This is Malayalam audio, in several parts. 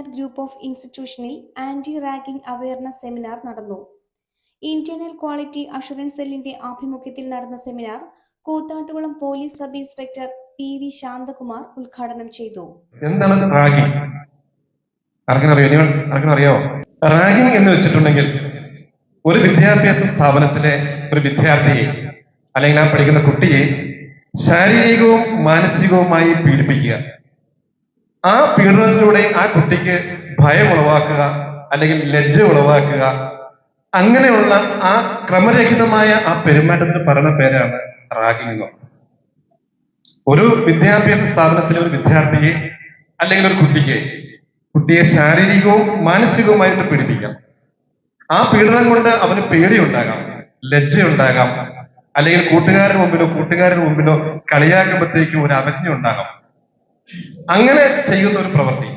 മിസാറ്റ് ഗ്രൂപ്പ് ഓഫ് ഇൻസ്റ്റിറ്റ്യൂഷനിൽ ആന്റി റാഗിംഗ് അവയർനെസ് സെമിനാർ നടന്നു. ഇന്റേണൽ ക്വാളിറ്റി അഷുറൻസ് സെല്ലിന്റെ ആഭിമുഖ്യത്തിൽ നടന്ന seminar Koothattukulam police sub inspector PV Shanthakumar ഉദ്ഘാടനം ചെയ്തു. എന്താണ് റാഗിംഗ്? അറിയാമോ? റാഗിംഗ് എന്ന് വെച്ചിട്ടുണ്ടെങ്കിൽ ഒരു വിദ്യാഭ്യാസ സ്ഥാപനത്തിലെ ഒരു വിദ്യാർത്ഥിയെ അല്ലെങ്കിൽ ആ പഠിക്കുന്ന കുട്ടിയെ ശാരീരികവും മാനസികവുമായി പീഡിപ്പിക്കുക. ആ പീഡനത്തിലൂടെ ആ കുട്ടിക്ക് ഭയം ഉളവാക്കുക അല്ലെങ്കിൽ ലജ്ജ ഉളവാക്കുക, അങ്ങനെയുള്ള ആ ക്രമരഹിതമായ ആ പെരുമാറ്റത്തിന് പറയുന്ന പേരാണ് റാഗിംഗ്. ഒരു വിദ്യാഭ്യാസ സ്ഥാപനത്തിലെ ഒരു വിദ്യാർത്ഥിയെ അല്ലെങ്കിൽ ഒരു കുട്ടിയെ ശാരീരികവും മാനസികവുമായിട്ട് പീഡിപ്പിക്കാം. ആ പീഡനം കൊണ്ട് അവന് പേടിയുണ്ടാകാം, ലജ്ജയുണ്ടാകാം, അല്ലെങ്കിൽ കൂട്ടുകാരുടെ മുമ്പിലോ കളിയാക്കുമ്പോഴത്തേക്കും ഒരു അവജ്ഞ ഉണ്ടാകാം. അങ്ങനെ ചെയ്യുന്ന ഒരു പ്രവൃത്തി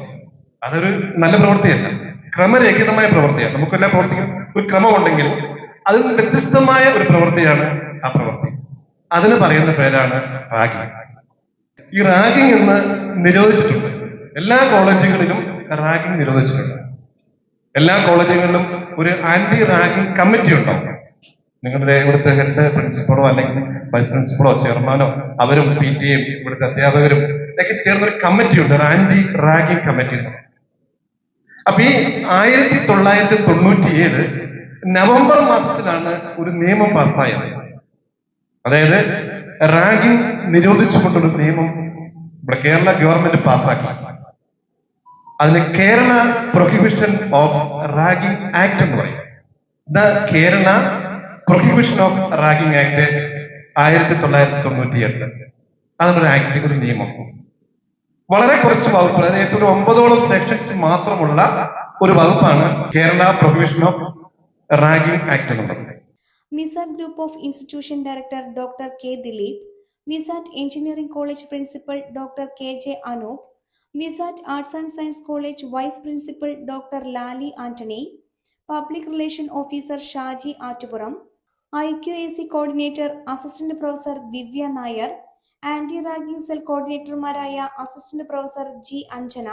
അതൊരു നല്ല പ്രവൃത്തിയല്ല, ക്രമരഹിതമായ പ്രവൃത്തിയാണ്. നമുക്കെല്ലാം പ്രവർത്തിക്കും ഒരു ക്രമമുണ്ടെങ്കിൽ അതിൽ നിന്ന് വ്യത്യസ്തമായ ഒരു പ്രവൃത്തിയാണ് ആ പ്രവൃത്തി. അതിന് പറയുന്ന പേരാണ് റാഗിംഗ്. ഈ റാഗിംഗ് എന്ന് നിരോധിച്ചിട്ടുണ്ട്. എല്ലാ കോളേജുകളിലും റാഗിംഗ് നിരോധിച്ചിട്ടുണ്ട്. എല്ലാ കോളേജുകളിലും ഒരു ആന്റി റാഗിംഗ് കമ്മിറ്റി ഉണ്ടാവും. നിങ്ങളുടെ ഇവിടുത്തെ ഹെഡ് പ്രിൻസിപ്പളോ അല്ലെങ്കിൽ വൈസ് പ്രിൻസിപ്പളോ ചെയർമാനോ അവരും PTA ഇവിടുത്തെ അധ്യാപകരും ഒക്കെ ചേർന്നൊരു കമ്മിറ്റി ഉണ്ട്, ഒരു ആന്റി റാഗിംഗ് കമ്മിറ്റി. അപ്പൊ ഈ 1997 നവംബർ മാസത്തിലാണ് ഒരു നിയമം പാസ്സായത്. അതായത് റാഗിംഗ് നിരോധിച്ചുകൊണ്ടൊരു നിയമം ഇവിടെ കേരള ഗവൺമെന്റ് പാസ്സാക്കി. അതിന് Kerala prohibition of ragging act എന്ന് പറയും. The Kerala prohibition of ragging act 1998. അതൊരു ആക്ട്, ഒരു നിയമം. വളരെ കുറച്ച് വകുപ്പ്, ഏകദേശം ഒരു 9ഓളം സെക്ഷൻസ് മാത്രമുള്ള ഒരു വകുപ്പാണ് Kerala prohibition of ragging act എന്നുള്ളത്. MISAT group of institution director doctor K. Dileep, MISAT engineering college principal doctor KJ Anoop, MISAT arts and science college vice principal doctor Lali Antony, public relation officer Shaji Attupuram, IQAC coordinator assistant professor Divya Nair, anti ragging cell കോർഡിനേറ്റർമാരായ assistant professor G. Anjana,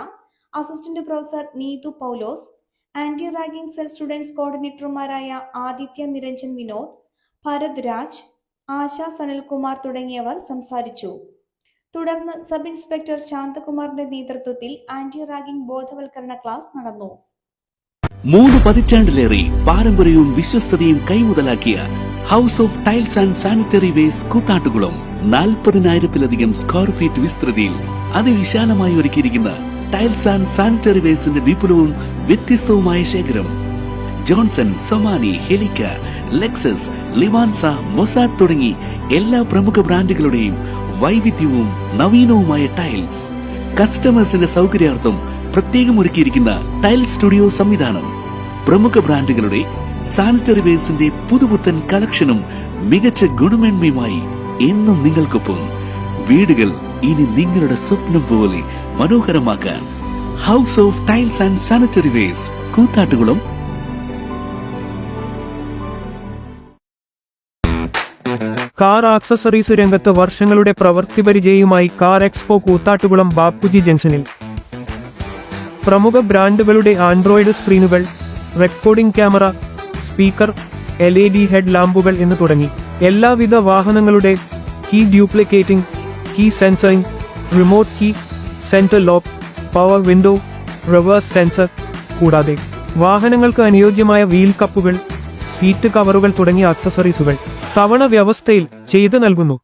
assistant professor Neethu Paulose, anti ragging cell students കോർഡിനേറ്റർമാരായ ആദിത്യ നിരഞ്ജൻ വിനോദ്, ഭരത് രാജ്, ആശ സനൽകുമാർ തുടങ്ങിയവർ സംസാരിച്ചു. തുടർന്ന് സബ് ഇൻസ്പെക്ടർ ശാന്തകുമാറിന്റെ നേതൃത്വത്തിൽ ആന്റി റാഗിംഗ് ബോധവൽക്കരണ ക്ലാസ് നടന്നു. 3 പതിറ്റാണ്ടിലേറെ പാരമ്പര്യവും വിശ്വസ്തതയും കൈമുതലാക്കിയ house of tiles and sanitary വേസ്റ്റ് കൂത്താട്ടുകുളം 40,000-ലധികം സ്ക്വയർ ഫീറ്റ് വിസ്തൃതിയിൽ അതിവിശാലമായി ഒരുക്കിയിരിക്കുന്ന ടൈൽസ് ആൻഡ് സാനിറ്ററി വേസ്റ്റിന്റെ വിപുലവും വ്യത്യസ്തവുമായ ശേഖരം. ജോൺസൺ, സൊമാനി, ഹെലിക്ക, ലെക്സസ്, ലിവാൻസ, മൊസാഡ് തുടങ്ങി എല്ലാ പ്രമുഖ ബ്രാൻഡുകളുടെയും വൈവിധ്യവും നവീനവുമായ ടൈൽസ്. കസ്റ്റമേഴ്സിന്റെ സൗകര്യാർത്ഥം പ്രത്യേകം ഒരുക്കിയിരിക്കുന്ന ടൈൽ സ്റ്റുഡിയോ സംവിധാനം. പ്രമുഖ ബ്രാൻഡുകളുടെ സാനിറ്ററി വേസ്റ്റിന്റെ പുതുപുത്തൻ കളക്ഷനും മികച്ച ഗുണമേന്മയുമായി എന്നും നിങ്ങൾക്കൊപ്പം. വീടുകൾ ഇനി നിങ്ങളുടെ സ്വപ്നം പോലെ മനോഹരമാക്കാൻ house of tiles and sanitary വേസ്റ്റ് കൂത്താട്ടുകുളം. കാർ ആക്സസറീസ് രംഗത്ത് വർഷങ്ങളുടെ പ്രവൃത്തി പരിചയവുമായി കാർ എക്സ്പോ കൂത്താട്ടുകുളം ബാപ്പുജി ജംഗ്ഷനിൽ. പ്രമുഖ ബ്രാൻഡുകളുടെ ആൻഡ്രോയിഡ് സ്ക്രീനുകൾ, recording camera, speaker, LED head ലാമ്പുകൾ എന്ന് തുടങ്ങി എല്ലാവിധ വാഹനങ്ങളുടെ key duplicating, key sensoring, remote key, centre lock, power window, reverse sensor, കൂടാതെ വാഹനങ്ങൾക്ക് അനുയോജ്യമായ വീൽ കപ്പുകൾ, സീറ്റ് കവറുകൾ തുടങ്ങിയ ആക്സസറീസുകൾ തവണ വ്യവസ്ഥയിൽ ചെയ്തു നൽകുന്നു.